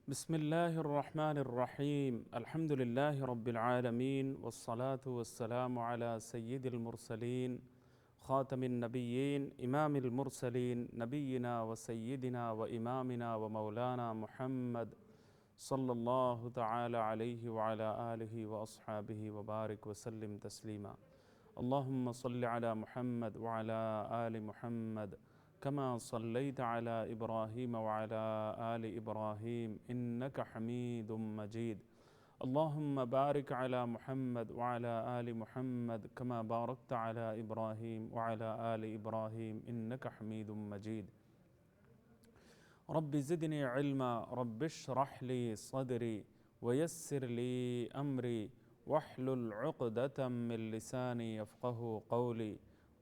بسم الله الرحمن الرحيم الحمد لله رب العالمين والصلاة والسلام على سيد المرسلين خاتم النبيين إمام المرسلين نبينا وسيدنا وإمامنا ومولانا محمد صلى الله تعالى عليه وعلى آله وأصحابه وبارك وسلم تسليما. اللهم صل على محمد وعلى آل محمد كما صليت على إبراهيم وعلى آل إبراهيم إنك حميد مجيد. اللهم بارك على محمد وعلى آل محمد كما باركت على إبراهيم وعلى آل إبراهيم إنك حميد مجيد. رب زدني علما رب اشرح لي صدري ويسر لي أمري واحلل عقدة من لساني يفقه قولي.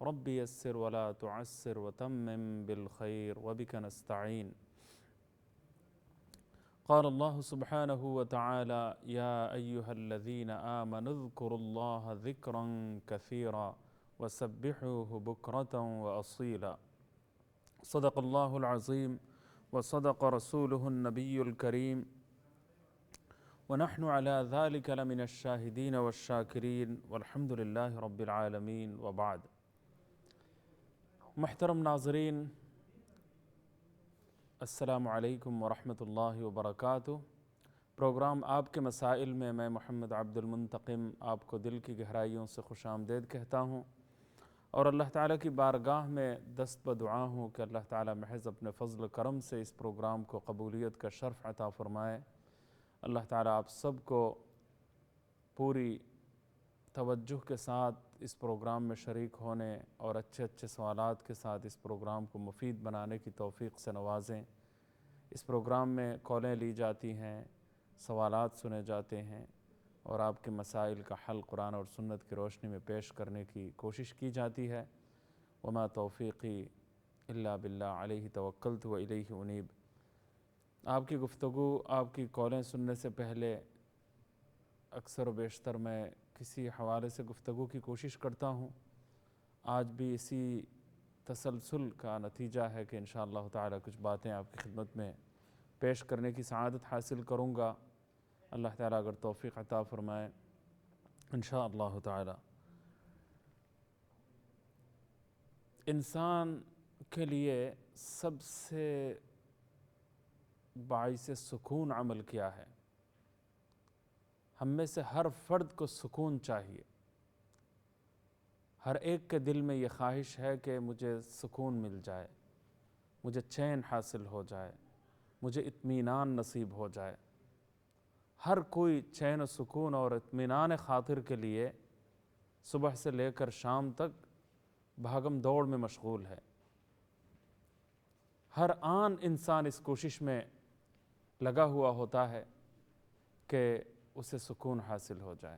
رب يسر ولا تعسر وتمم بالخير وبك نستعين. قال الله سبحانه وتعالى: يا أيها الذين آمنوا اذكروا الله ذكرا كثيرا وسبحوه بكرة وأصيلا. صدق الله العظيم وصدق رسوله النبي الكريم ونحن على ذلك لمن الشاهدين والشاكرين والحمد لله رب العالمين وبعد. محترم ناظرین، السلام علیکم ورحمۃ اللہ وبرکاتہ۔ پروگرام آپ کے مسائل میں میں محمد عبد المنتقم آپ کو دل کی گہرائیوں سے خوش آمدید کہتا ہوں، اور اللہ تعالیٰ کی بارگاہ میں دست بدعا ہوں کہ اللہ تعالیٰ محض اپنے فضل و کرم سے اس پروگرام کو قبولیت کا شرف عطا فرمائے۔ اللہ تعالیٰ آپ سب کو پوری توجہ کے ساتھ اس پروگرام میں شریک ہونے اور اچھے اچھے سوالات کے ساتھ اس پروگرام کو مفید بنانے کی توفیق سے نوازیں۔ اس پروگرام میں کالیں لی جاتی ہیں، سوالات سنے جاتے ہیں، اور آپ کے مسائل کا حل قرآن اور سنت کی روشنی میں پیش کرنے کی کوشش کی جاتی ہے۔ وما توفیقی الا باللہ علیہ توکلت و الیہ انیب۔ آپ کی گفتگو، آپ کی کالیں سننے سے پہلے اکثر و بیشتر میں کسی حوالے سے گفتگو کی کوشش کرتا ہوں۔ آج بھی اسی تسلسل کا نتیجہ ہے کہ انشاءاللہ تعالی کچھ باتیں آپ کی خدمت میں پیش کرنے کی سعادت حاصل کروں گا، اللہ تعالیٰ اگر توفیق عطا فرمائے انشاءاللہ تعالی۔ انسان کے لیے سب سے باعث سکون عمل کیا ہے؟ ہم میں سے ہر فرد کو سکون چاہیے۔ ہر ایک کے دل میں یہ خواہش ہے کہ مجھے سکون مل جائے، مجھے چین حاصل ہو جائے، مجھے اطمینان نصیب ہو جائے۔ ہر کوئی چین و سکون اور اطمینان خاطر کے لیے صبح سے لے کر شام تک بھاگم دوڑ میں مشغول ہے۔ ہر آن انسان اس کوشش میں لگا ہوا ہوتا ہے کہ اسے سکون حاصل ہو جائے،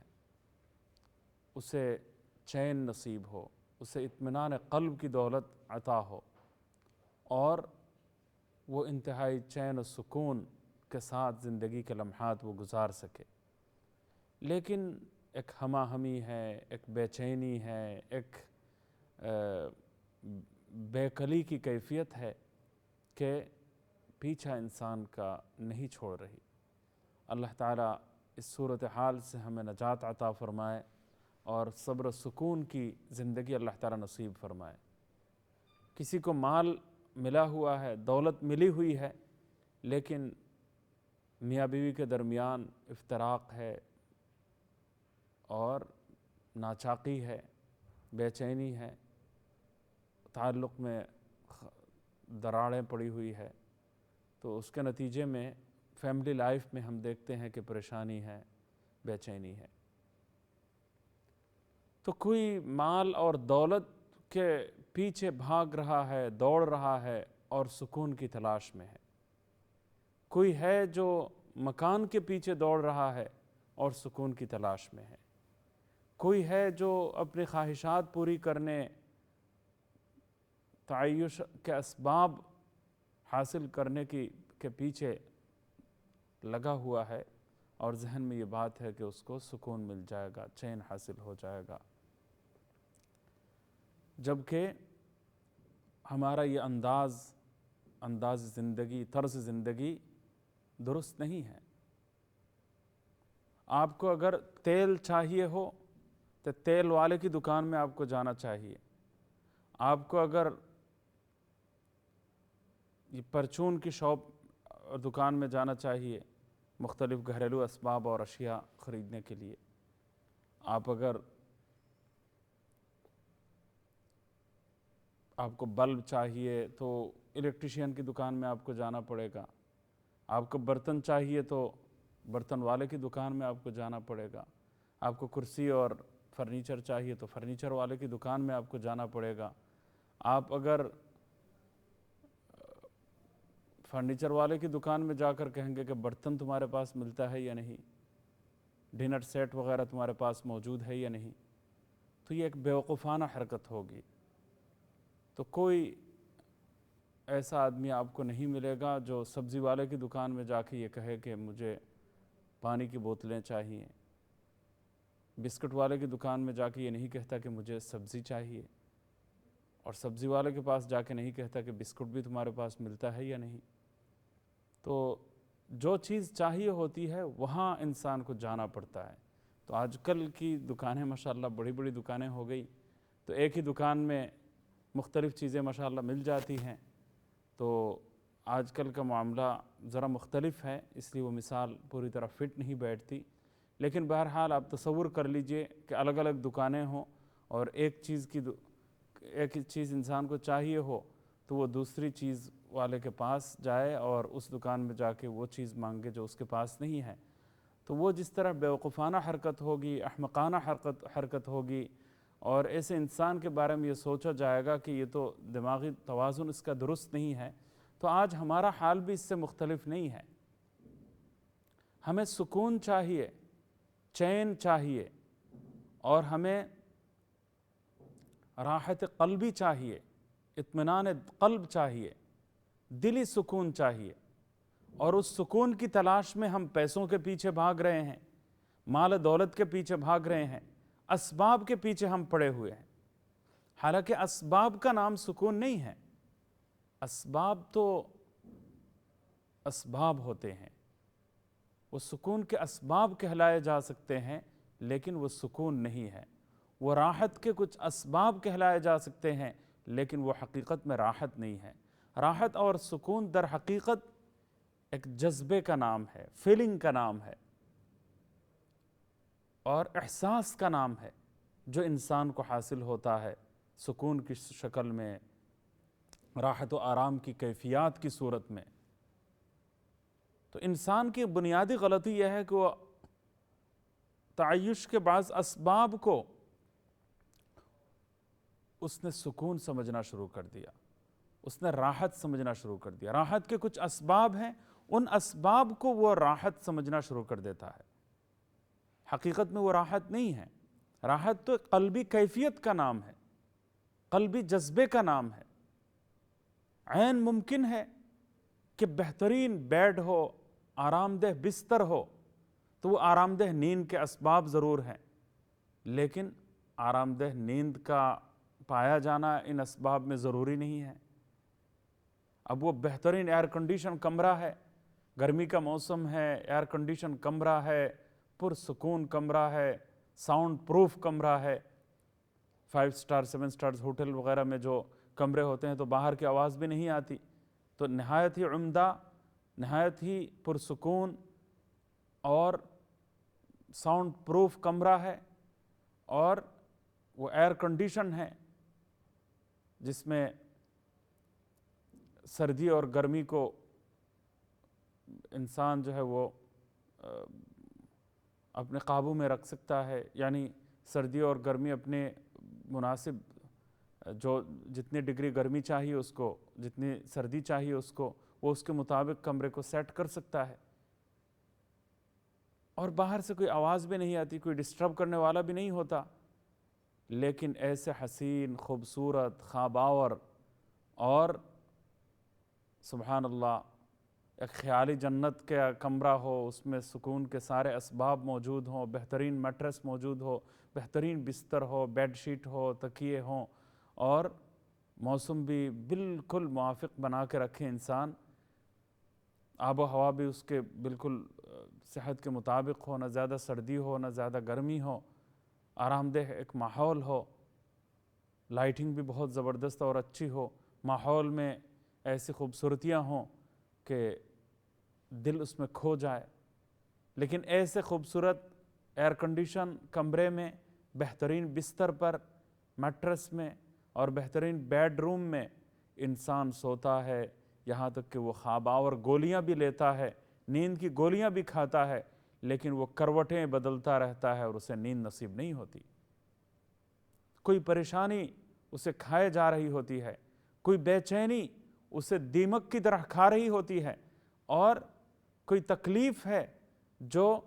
اسے چین نصیب ہو، اسے اطمینان قلب کی دولت عطا ہو، اور وہ انتہائی چین و سکون کے ساتھ زندگی کے لمحات وہ گزار سکے۔ لیکن ایک ہمہ ہمی ہے، ایک بے چینی ہے، ایک بے قلی کی کیفیت ہے کہ پیچھا انسان کا نہیں چھوڑ رہی۔ اللہ تعالیٰ اس صورتحال سے ہمیں نجات عطا فرمائے اور صبر و سکون کی زندگی اللہ تعالیٰ نصیب فرمائے۔ کسی کو مال ملا ہوا ہے، دولت ملی ہوئی ہے، لیکن میاں بیوی کے درمیان افتراق ہے اور ناچاقی ہے، بے چینی ہے، تعلق میں دراڑیں پڑی ہوئی ہے، تو اس کے نتیجے میں فیملی لائف میں ہم دیکھتے ہیں کہ پریشانی ہے، بے چینی ہے۔ تو کوئی مال اور دولت کے پیچھے بھاگ رہا ہے، دوڑ رہا ہے اور سکون کی تلاش میں ہے۔ کوئی ہے جو مکان کے پیچھے دوڑ رہا ہے اور سکون کی تلاش میں ہے۔ کوئی ہے جو اپنی خواہشات پوری کرنے، تعیش کے اسباب حاصل کرنے کے پیچھے لگا ہوا ہے، اور ذہن میں یہ بات ہے کہ اس کو سکون مل جائے گا، چین حاصل ہو جائے گا۔ جبکہ ہمارا یہ انداز زندگی، طرز زندگی درست نہیں ہے۔ آپ کو اگر تیل چاہیے ہو تو تیل والے کی دکان میں آپ کو جانا چاہیے۔ آپ کو اگر یہ پرچون کی شاپ اور دکان میں جانا چاہیے مختلف گھریلو اسباب اور اشیاء خریدنے کے لیے۔ آپ اگر آپ کو بلب چاہیے تو الیکٹریشین کی دکان میں آپ کو جانا پڑے گا۔ آپ کو برتن چاہیے تو برتن والے کی دکان میں آپ کو جانا پڑے گا۔ آپ کو کرسی اور فرنیچر چاہیے تو فرنیچر والے کی دکان میں آپ کو جانا پڑے گا۔ آپ اگر فرنیچر والے کی دکان میں جا کر کہیں گے کہ برتن تمہارے پاس ملتا ہے یا نہیں، ڈنر سیٹ وغیرہ تمہارے پاس موجود ہے یا نہیں، تو یہ ایک بیوقوفانہ حرکت ہوگی۔ تو کوئی ایسا آدمی آپ کو نہیں ملے گا جو سبزی والے کی دکان میں جا کے یہ کہے کہ مجھے پانی کی بوتلیں چاہیے، بسکٹ والے کی دکان میں جا کے یہ نہیں کہتا کہ مجھے سبزی چاہیے، اور سبزی والے کے پاس جا کے نہیں کہتا کہ بسکٹ بھی تمہارے پاس ملتا ہے یا نہیں۔ تو جو چیز چاہیے ہوتی ہے وہاں انسان کو جانا پڑتا ہے۔ تو آج کل کی دکانیں ماشاءاللہ بڑی بڑی دکانیں ہو گئی، تو ایک ہی دکان میں مختلف چیزیں ماشاءاللہ مل جاتی ہیں۔ تو آج کل کا معاملہ ذرا مختلف ہے، اس لیے وہ مثال پوری طرح فٹ نہیں بیٹھتی، لیکن بہرحال آپ تصور کر لیجئے کہ الگ الگ دکانیں ہوں اور ایک چیز انسان کو چاہیے ہو تو وہ دوسری چیز والے کے پاس جائے اور اس دکان میں جا کے وہ چیز مانگے جو اس کے پاس نہیں ہے، تو وہ جس طرح بیوقوفانہ حرکت ہوگی، احمقانہ حرکت ہوگی، اور ایسے انسان کے بارے میں یہ سوچا جائے گا کہ یہ تو دماغی توازن اس کا درست نہیں ہے۔ تو آج ہمارا حال بھی اس سے مختلف نہیں ہے۔ ہمیں سکون چاہیے، چین چاہیے، اور ہمیں راحت قلبی چاہیے، اطمینان قلب چاہیے، دلی سکون چاہیے، اور اس سکون کی تلاش میں ہم پیسوں کے پیچھے بھاگ رہے ہیں، مال و دولت کے پیچھے بھاگ رہے ہیں، اسباب کے پیچھے ہم پڑے ہوئے ہیں۔ حالانکہ اسباب کا نام سکون نہیں ہے۔ اسباب تو اسباب ہوتے ہیں، وہ سکون کے اسباب کہلائے جا سکتے ہیں، لیکن وہ سکون نہیں ہے۔ وہ راحت کے کچھ اسباب کہلائے جا سکتے ہیں، لیکن وہ حقیقت میں راحت نہیں ہے۔ راحت اور سکون در حقیقت ایک جذبے کا نام ہے، فیلنگ کا نام ہے، اور احساس کا نام ہے جو انسان کو حاصل ہوتا ہے سکون کی شکل میں، راحت و آرام کی کیفیات کی صورت میں۔ تو انسان کی بنیادی غلطی یہ ہے کہ وہ تعیش کے بعض اسباب کو اس نے سکون سمجھنا شروع کر دیا، اس نے راحت سمجھنا شروع کر دیا۔ راحت کے کچھ اسباب ہیں، ان اسباب کو وہ راحت سمجھنا شروع کر دیتا ہے۔ حقیقت میں وہ راحت نہیں ہے۔ راحت تو قلبی کیفیت کا نام ہے، قلبی جذبے کا نام ہے۔ عین ممکن ہے کہ بہترین بیڈ ہو، آرام دہ بستر ہو، تو وہ آرام دہ نیند کے اسباب ضرور ہیں، لیکن آرام دہ نیند کا پایا جانا ان اسباب میں ضروری نہیں ہے۔ اب وہ بہترین ایئر کنڈیشن کمرہ ہے، گرمی کا موسم ہے، ایئر کنڈیشن کمرہ ہے، پرسکون کمرہ ہے، ساؤنڈ پروف کمرہ ہے۔ 5 سٹار 7 سٹارز ہوٹل وغیرہ میں جو کمرے ہوتے ہیں تو باہر کی آواز بھی نہیں آتی، تو نہایت ہی عمدہ، نہایت ہی پرسکون اور ساؤنڈ پروف کمرہ ہے، اور وہ ایئر کنڈیشن ہے جس میں سردی اور گرمی کو انسان جو ہے وہ اپنے قابو میں رکھ سکتا ہے، یعنی سردی اور گرمی اپنے مناسب، جو جتنی ڈگری گرمی چاہیے اس کو، جتنی سردی چاہیے اس کو، وہ اس کے مطابق کمرے کو سیٹ کر سکتا ہے، اور باہر سے کوئی آواز بھی نہیں آتی، کوئی ڈسٹرب کرنے والا بھی نہیں ہوتا۔ لیکن ایسے حسین، خوبصورت، خواب آور اور سبحان اللہ ایک خیالی جنت کا کمرہ ہو، اس میں سکون کے سارے اسباب موجود ہوں، بہترین میٹرس موجود ہو، بہترین بستر ہو، بیڈ شیٹ ہو، تکیے ہوں، اور موسم بھی بالکل موافق بنا کے رکھے انسان، آب و ہوا بھی اس کے بالکل صحت کے مطابق ہو، نہ زیادہ سردی ہو نہ زیادہ گرمی ہو، آرام دہ ایک ماحول ہو، لائٹنگ بھی بہت زبردست اور اچھی ہو، ماحول میں ایسی خوبصورتیاں ہوں کہ دل اس میں کھو جائے. لیکن ایسے خوبصورت ایئر کنڈیشن کمرے میں، بہترین بستر پر، میٹرس میں اور بہترین بیڈ روم میں انسان سوتا ہے، یہاں تک کہ وہ خواب آور گولیاں بھی لیتا ہے، نیند کی گولیاں بھی کھاتا ہے، لیکن وہ کروٹیں بدلتا رہتا ہے اور اسے نیند نصیب نہیں ہوتی. کوئی پریشانی اسے کھائے جا رہی ہوتی ہے، کوئی بے چینی اسے دیمک کی طرح کھا رہی ہوتی ہے، اور کوئی تکلیف ہے جو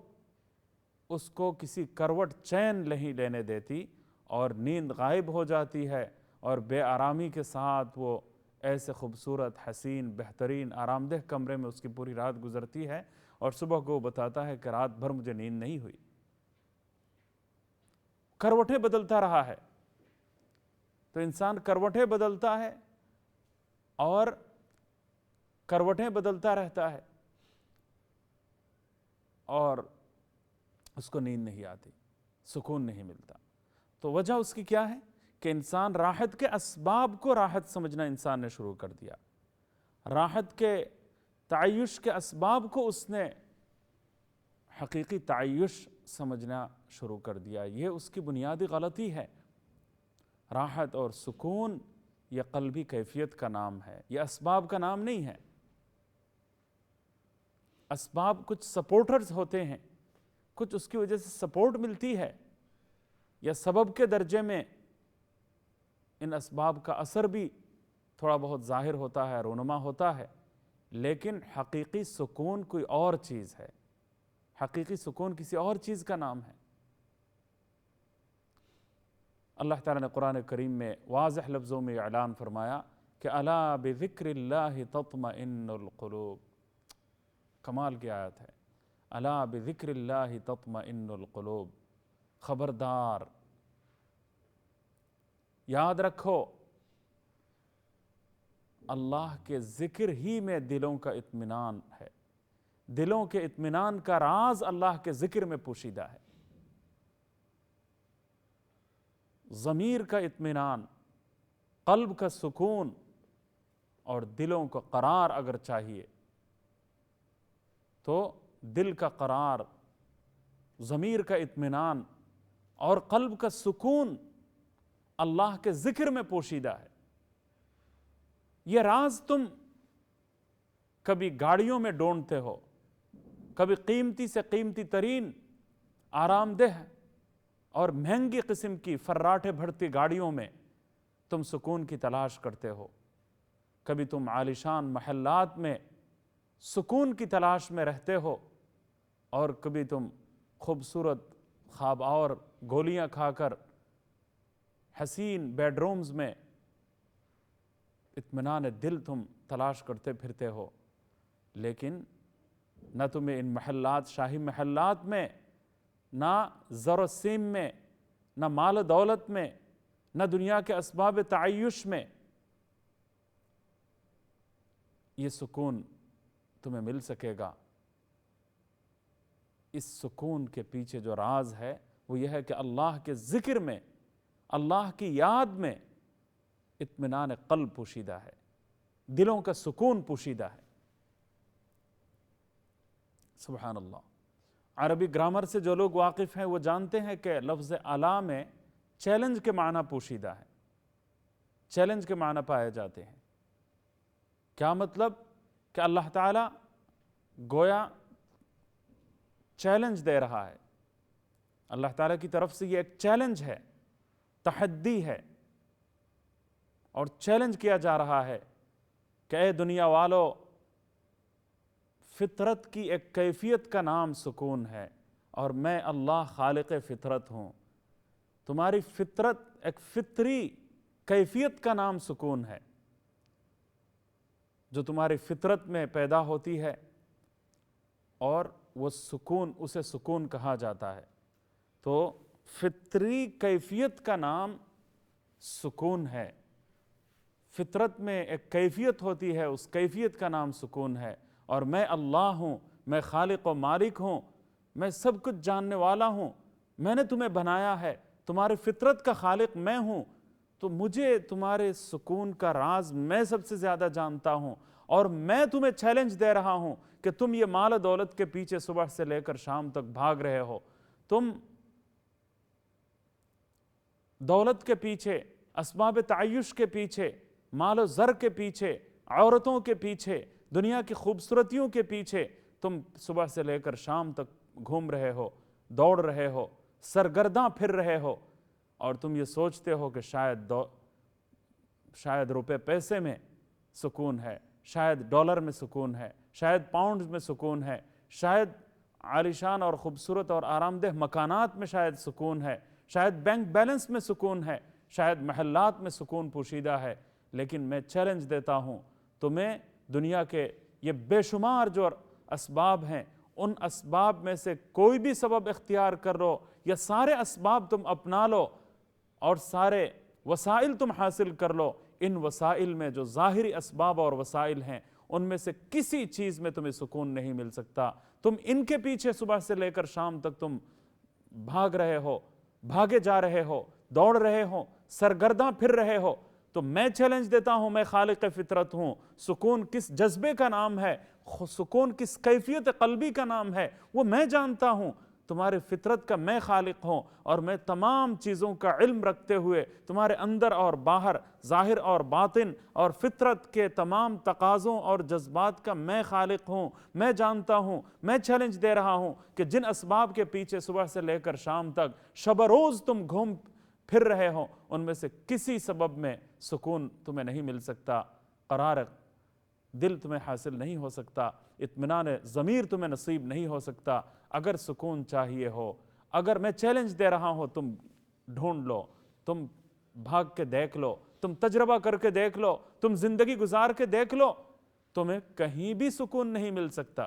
اس کو کسی کروٹ چین نہیں لینے دیتی، اور نیند غائب ہو جاتی ہے، اور بے آرامی کے ساتھ وہ ایسے خوبصورت، حسین، بہترین، آرام دہ کمرے میں اس کی پوری رات گزرتی ہے، اور صبح کو وہ بتاتا ہے کہ رات بھر مجھے نیند نہیں ہوئی. کروٹیں بدلتا رہا ہے. تو انسان کروٹیں بدلتا ہے اور کروٹیں بدلتا رہتا ہے اور اس کو نیند نہیں آتی، سکون نہیں ملتا. تو وجہ اس کی کیا ہے کہ انسان راحت کے اسباب کو راحت سمجھنا انسان نے شروع کر دیا. راحت کے تعیش کے اسباب کو اس نے حقیقی تعیش سمجھنا شروع کر دیا. یہ اس کی بنیادی غلطی ہے. راحت اور سکون یہ قلبی کیفیت کا نام ہے، یہ اسباب کا نام نہیں ہے. اسباب کچھ سپورٹرز ہوتے ہیں، کچھ اس کی وجہ سے سپورٹ ملتی ہے، یا سبب کے درجے میں ان اسباب کا اثر بھی تھوڑا بہت ظاہر ہوتا ہے، رونما ہوتا ہے، لیکن حقیقی سکون کوئی اور چیز ہے. حقیقی سکون کسی اور چیز کا نام ہے. اللہ تعالیٰ نے قرآن کریم میں واضح لفظوں میں اعلان فرمایا کہ الا بذکر اللہ تطمئن القلوب. کمال کی آیت ہے. الا بذکر اللہ تطمئن القلوب. خبردار، یاد رکھو، اللہ کے ذکر ہی میں دلوں کا اطمینان ہے. دلوں کے اطمینان کا راز اللہ کے ذکر میں پوشیدہ ہے. ضمیر کا اطمینان، قلب کا سکون اور دلوں کو قرار اگر چاہیے تو دل کا قرار، ضمیر کا اطمینان اور قلب کا سکون اللہ کے ذکر میں پوشیدہ ہے. یہ راز تم کبھی گاڑیوں میں ڈھونڈتے ہو، کبھی قیمتی سے قیمتی ترین، آرام دہ اور مہنگی قسم کی فراٹے بھرتی گاڑیوں میں تم سکون کی تلاش کرتے ہو. کبھی تم عالیشان محلات میں سکون کی تلاش میں رہتے ہو، اور کبھی تم خوبصورت خواب اور گولیاں کھا کر حسین بیڈ رومز میں اطمینان دل تم تلاش کرتے پھرتے ہو. لیکن نہ تمہیں ان محلات، شاہی محلات میں، نہ زر و سیم میں، نہ مال و دولت میں، نہ دنیا کے اسباب تعیش میں یہ سکون تمہیں مل سکے گا. اس سکون کے پیچھے جو راز ہے وہ یہ ہے کہ اللہ کے ذکر میں، اللہ کی یاد میں اطمینان قلب پوشیدہ ہے، دلوں کا سکون پوشیدہ ہے. سبحان اللہ. عربی گرامر سے جو لوگ واقف ہیں وہ جانتے ہیں کہ لفظ الا میں چیلنج کے معنی پوشیدہ ہے، چیلنج کے معنی پائے جاتے ہیں. کیا مطلب؟ کہ اللہ تعالیٰ گویا چیلنج دے رہا ہے. اللہ تعالیٰ کی طرف سے یہ ایک چیلنج ہے، تحدی ہے، اور چیلنج کیا جا رہا ہے کہ اے دنیا والو، فطرت کی ایک کیفیت کا نام سکون ہے، اور میں اللہ خالق فطرت ہوں. تمہاری فطرت، ایک فطری کیفیت کا نام سکون ہے، جو تمہاری فطرت میں پیدا ہوتی ہے، اور وہ سکون، اسے سکون کہا جاتا ہے. تو فطری کیفیت کا نام سکون ہے. فطرت میں ایک کیفیت ہوتی ہے، اس کیفیت کا نام سکون ہے، اور میں اللہ ہوں، میں خالق و مالک ہوں، میں سب کچھ جاننے والا ہوں، میں نے تمہیں بنایا ہے، تمہاری فطرت کا خالق میں ہوں، تو مجھے تمہارے سکون کا راز میں سب سے زیادہ جانتا ہوں، اور میں تمہیں چیلنج دے رہا ہوں کہ تم یہ مال و دولت کے پیچھے صبح سے لے کر شام تک بھاگ رہے ہو، تم دولت کے پیچھے، اسباب تعیش کے پیچھے، مال و زر کے پیچھے، عورتوں کے پیچھے، دنیا کی خوبصورتیوں کے پیچھے تم صبح سے لے کر شام تک گھوم رہے ہو، دوڑ رہے ہو، سرگرداں پھر رہے ہو، اور تم یہ سوچتے ہو کہ شاید روپے پیسے میں سکون ہے، شاید ڈالر میں سکون ہے، شاید پاؤنڈ میں سکون ہے، شاید عالیشان اور خوبصورت اور آرام دہ مکانات میں شاید سکون ہے، شاید بینک بیلنس میں سکون ہے، شاید محلات میں سکون پوشیدہ ہے، لیکن میں چیلنج دیتا ہوں تمہیں دنیا کے یہ بے شمار جو اسباب ہیں، ان اسباب میں سے کوئی بھی سبب اختیار کر لو، یا سارے اسباب تم اپنا لو اور سارے وسائل تم حاصل کر لو، ان وسائل میں جو ظاہری اسباب اور وسائل ہیں ان میں سے کسی چیز میں تمہیں سکون نہیں مل سکتا، تم ان کے پیچھے صبح سے لے کر شام تک تم بھاگ رہے ہو، بھاگے جا رہے ہو، دوڑ رہے ہو، سرگرداں پھر رہے ہو، تو میں چیلنج دیتا ہوں، میں خالق فطرت ہوں، سکون کس جذبے کا نام ہے، سکون کس کیفیت قلبی کا نام ہے، وہ میں جانتا ہوں، تمہارے فطرت کا میں خالق ہوں، اور میں تمام چیزوں کا علم رکھتے ہوئے تمہارے اندر اور باہر، ظاہر اور باطن اور فطرت کے تمام تقاضوں اور جذبات کا میں خالق ہوں، میں جانتا ہوں، میں چیلنج دے رہا ہوں کہ جن اسباب کے پیچھے صبح سے لے کر شام تک شب روز تم گھوم پھر رہے ہو، ان میں سے کسی سبب میں سکون تمہیں نہیں مل سکتا، قرار دل تمہیں حاصل نہیں ہو سکتا، اطمینان ضمیر تمہیں نصیب نہیں ہو سکتا۔ اگر سکون چاہیے ہو، اگر میں چیلنج دے رہا ہوں، تم ڈھونڈ لو، تم بھاگ کے دیکھ لو، تم تجربہ کر کے دیکھ لو، تم زندگی گزار کے دیکھ لو، تمہیں کہیں بھی سکون نہیں مل سکتا۔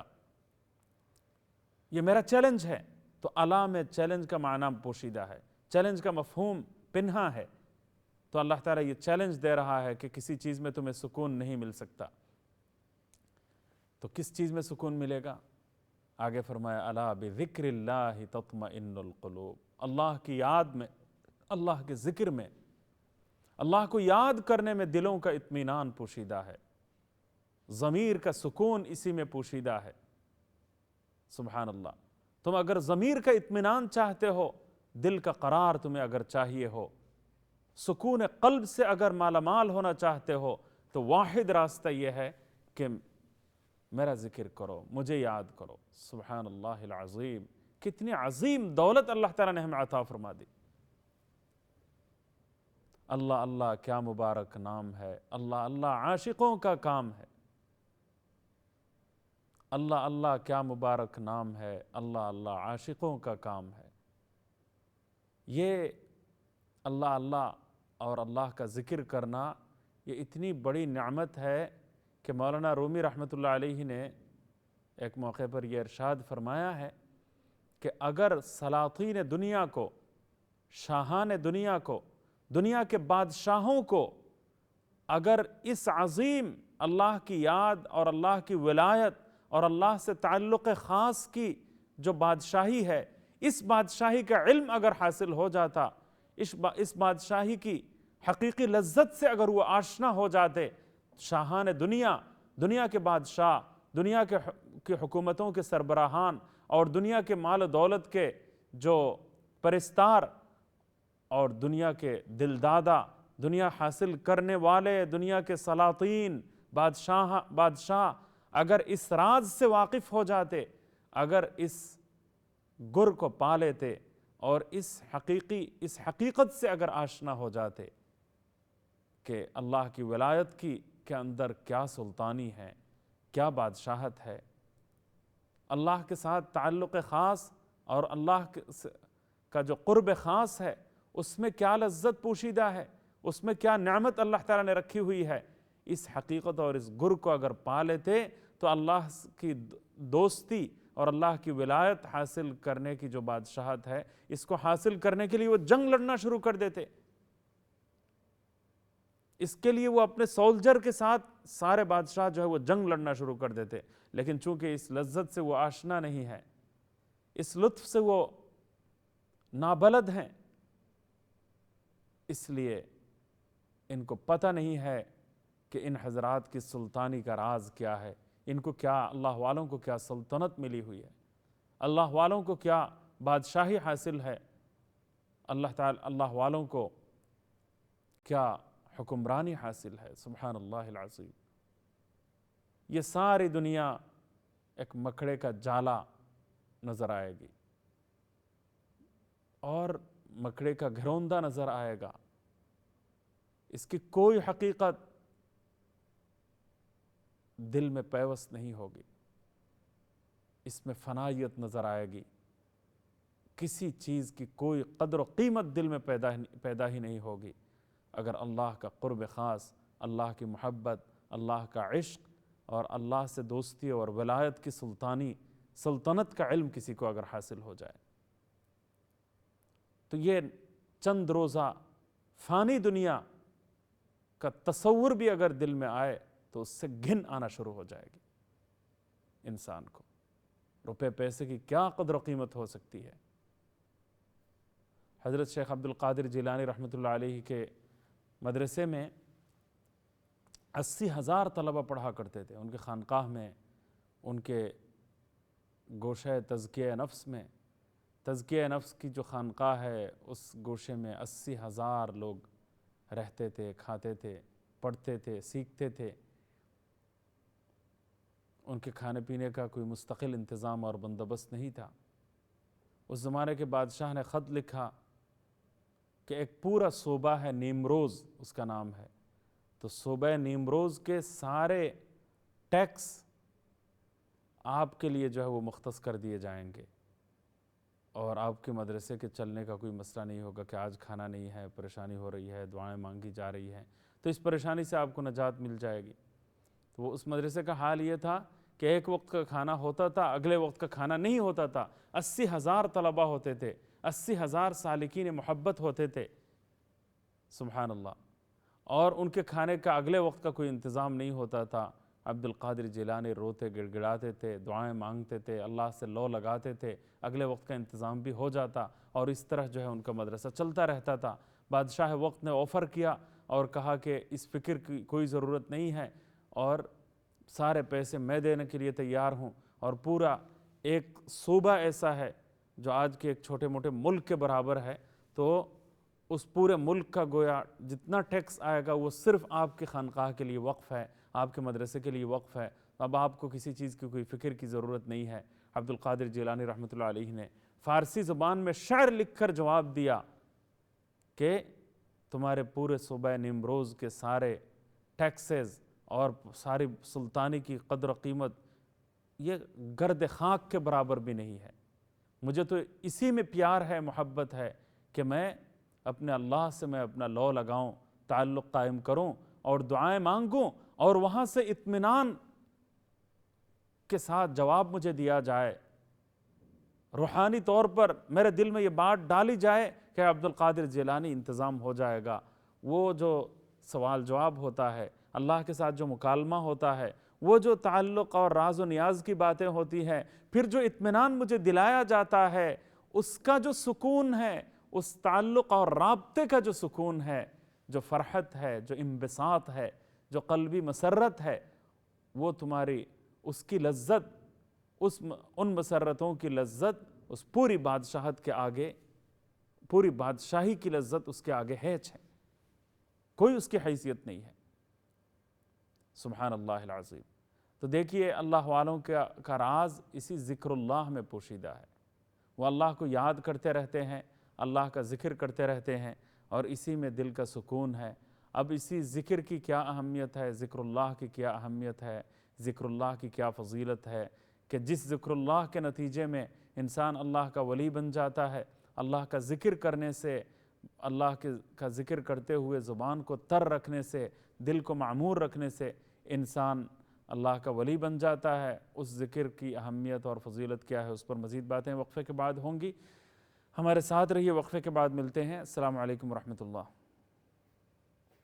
یہ میرا چیلنج ہے۔ تو الا میں چیلنج کا معنی پوشیدہ ہے، چیلنج کا مفہوم پنہا ہے، تو اللہ تعالیٰ یہ چیلنج دے رہا ہے کہ کسی چیز میں تمہیں سکون نہیں مل سکتا۔ تو کس چیز میں سکون ملے گا؟ آگے فرمایا الا بذکر اللہ تطمئن القلوب، اللہ کی یاد میں، اللہ کے ذکر میں، اللہ کو یاد کرنے میں دلوں کا اطمینان پوشیدہ ہے، ضمیر کا سکون اسی میں پوشیدہ ہے۔ سبحان اللہ۔ تم اگر ضمیر کا اطمینان چاہتے ہو، دل کا قرار تمہیں اگر چاہیے ہو، سکون قلب سے اگر مالا مال ہونا چاہتے ہو، تو واحد راستہ یہ ہے کہ میرا ذکر کرو، مجھے یاد کرو۔ سبحان اللہ العظیم، کتنی عظیم دولت اللہ تعالیٰ نے ہمیں عطا فرما دی۔ اللہ اللہ کیا مبارک نام ہے، اللہ اللہ عاشقوں کا کام ہے، اللہ اللہ کیا مبارک نام ہے، اللہ اللہ عاشقوں کا کام ہے۔ یہ اللہ اللہ اور اللہ کا ذکر کرنا یہ اتنی بڑی نعمت ہے کہ مولانا رومی رحمۃ اللہ علیہ نے ایک موقع پر یہ ارشاد فرمایا ہے کہ اگر سلاطین دنیا کو، شاہان دنیا کو، دنیا کے بادشاہوں کو اگر اس عظیم اللہ کی یاد اور اللہ کی ولایت اور اللہ سے تعلق خاص کی جو بادشاہی ہے، اس بادشاہی کا علم اگر حاصل ہو جاتا، اس بادشاہی کی حقیقی لذت سے اگر وہ آشنا ہو جاتے، شاہان دنیا، دنیا کے بادشاہ، دنیا کے حکومتوں کے سربراہان اور دنیا کے مال و دولت کے جو پرستار اور دنیا کے دلدادہ، دنیا حاصل کرنے والے، دنیا کے سلاطین، بادشاہ اگر اس راز سے واقف ہو جاتے، اگر اس گر کو پا لیتے اور اس حقیقت سے اگر آشنا ہو جاتے کہ اللہ کی ولایت کے اندر کیا سلطانی ہے، کیا بادشاہت ہے، اللہ کے ساتھ تعلق خاص اور اللہ کا جو قرب خاص ہے، اس میں کیا لذت پوشیدہ ہے، اس میں کیا نعمت اللہ تعالیٰ نے رکھی ہوئی ہے، اس حقیقت اور اس گر کو اگر پا لیتے تو اللہ کی دوستی اور اللہ کی ولایت حاصل کرنے کی جو بادشاہت ہے، اس کو حاصل کرنے کے لیے وہ جنگ لڑنا شروع کر دیتے، اس کے لیے وہ اپنے سولجر کے ساتھ سارے بادشاہ جو ہے وہ جنگ لڑنا شروع کر دیتے، لیکن چونکہ اس لذت سے وہ آشنا نہیں ہے، اس لطف سے وہ نابلد ہیں، اس لیے ان کو پتہ نہیں ہے کہ ان حضرات کی سلطانی کا راز کیا ہے، ان کو کیا اللہ والوں کو کیا سلطنت ملی ہوئی ہے، اللہ والوں کو کیا بادشاہی حاصل ہے، اللہ والوں کو کیا حکمرانی حاصل ہے۔ سبحان اللہ العظیم۔ یہ ساری دنیا ایک مکڑے کا جالا نظر آئے گی اور مکڑے کا گھروندہ نظر آئے گا، اس کی کوئی حقیقت دل میں پیوست نہیں ہوگی، اس میں فنائیت نظر آئے گی، کسی چیز کی کوئی قدر و قیمت دل میں پیدا ہی نہیں ہوگی اگر اللہ کا قرب خاص، اللہ کی محبت، اللہ کا عشق اور اللہ سے دوستی اور ولایت کی سلطنت کا علم کسی کو اگر حاصل ہو جائے تو یہ چند روزہ فانی دنیا کا تصور بھی اگر دل میں آئے تو اس سے گھن آنا شروع ہو جائے گی انسان کو۔ روپے پیسے کی کیا قدر و قیمت ہو سکتی ہے۔ حضرت شیخ عبد القادر جیلانی رحمۃ اللہ علیہ کے مدرسے میں 80,000 طلبہ پڑھا کرتے تھے، ان کے خانقاہ میں، ان کے گوشہ تزکیہ نفس میں، تزکیہ نفس کی جو خانقاہ ہے اس گوشے میں 80,000 لوگ رہتے تھے، کھاتے تھے، پڑھتے تھے، سیکھتے تھے۔ ان کے کھانے پینے کا کوئی مستقل انتظام اور بندوبست نہیں تھا۔ اس زمانے کے بادشاہ نے خط لکھا کہ ایک پورا صوبہ ہے نیمروز اس کا نام ہے، تو صوبہ نیمروز کے سارے ٹیکس آپ کے لیے جو ہے وہ مختص کر دیے جائیں گے اور آپ کے مدرسے کے چلنے کا کوئی مسئلہ نہیں ہوگا کہ آج کھانا نہیں ہے، پریشانی ہو رہی ہے، دعائیں مانگی جا رہی ہیں، تو اس پریشانی سے آپ کو نجات مل جائے گی۔ تو وہ اس مدرسے کا حال یہ تھا کہ ایک وقت کا کھانا ہوتا تھا، اگلے وقت کا کھانا نہیں ہوتا تھا۔ 80,000 طلبہ ہوتے تھے، 80,000 سالکین محبت ہوتے تھے، سبحان اللہ، اور ان کے کھانے کا اگلے وقت کا کوئی انتظام نہیں ہوتا تھا۔ عبد القادر جیلانی روتے گڑگڑاتے تھے، دعائیں مانگتے تھے، اللہ سے لو لگاتے تھے، اگلے وقت کا انتظام بھی ہو جاتا اور اس طرح جو ہے ان کا مدرسہ چلتا رہتا تھا۔ بادشاہ وقت نے آفر کیا اور کہا کہ اس فکر کی کوئی ضرورت نہیں ہے اور سارے پیسے میں دینے کے لیے تیار ہوں، اور پورا ایک صوبہ ایسا ہے جو آج کے ایک چھوٹے موٹے ملک کے برابر ہے، تو اس پورے ملک کا گویا جتنا ٹیکس آئے گا وہ صرف آپ کے خانقاہ کے لیے وقف ہے، آپ کے مدرسے کے لیے وقف ہے، اب آپ کو کسی چیز کی کوئی فکر کی ضرورت نہیں ہے۔ عبد القادر جیلانی رحمۃ اللہ علیہ نے فارسی زبان میں شعر لکھ کر جواب دیا کہ تمہارے پورے صوبہ نیمروز کے سارے ٹیکسز اور ساری سلطانی کی قدر و قیمت یہ گرد خاک کے برابر بھی نہیں ہے۔ مجھے تو اسی میں پیار ہے، محبت ہے کہ میں اپنے اللہ سے میں اپنا لو لگاؤں، تعلق قائم کروں اور دعائیں مانگوں اور وہاں سے اطمینان کے ساتھ جواب مجھے دیا جائے، روحانی طور پر میرے دل میں یہ بات ڈالی جائے کہ عبد القادر جیلانی انتظام ہو جائے گا۔ وہ جو سوال جواب ہوتا ہے، اللہ کے ساتھ جو مکالمہ ہوتا ہے، وہ جو تعلق اور راز و نیاز کی باتیں ہوتی ہیں، پھر جو اطمینان مجھے دلایا جاتا ہے، اس کا جو سکون ہے، اس تعلق اور رابطے کا جو سکون ہے، جو فرحت ہے، جو انبساط ہے، جو قلبی مسرت ہے، وہ تمہاری اس کی لذت، ان مسرتوں کی لذت اس پوری بادشاہت کے آگے، پوری بادشاہی کی لذت اس کے آگے ہیچ ہے، کوئی اس کی حیثیت نہیں ہے۔ سبحان اللہ العظیم۔ تو دیکھیے اللہ والوں کا راز اسی ذکر اللہ میں پوشیدہ ہے، وہ اللہ کو یاد کرتے رہتے ہیں، اللہ کا ذکر کرتے رہتے ہیں اور اسی میں دل کا سکون ہے۔ اب اسی ذکر کی کیا اہمیت ہے، ذکر اللہ کی کیا اہمیت ہے، ذکر اللہ کی کیا فضیلت ہے کہ جس ذکر اللہ کے نتیجے میں انسان اللہ کا ولی بن جاتا ہے، اللہ کا ذکر کرنے سے، اللہ کا ذکر کرتے ہوئے زبان کو تر رکھنے سے، دل کو معمور رکھنے سے انسان اللہ کا ولی بن جاتا ہے۔ اس ذکر کی اہمیت اور فضیلت کیا ہے، اس پر مزید باتیں وقفے کے بعد ہوں گی۔ ہمارے ساتھ رہیے، وقفے کے بعد ملتے ہیں۔ السلام علیکم ورحمۃ اللہ۔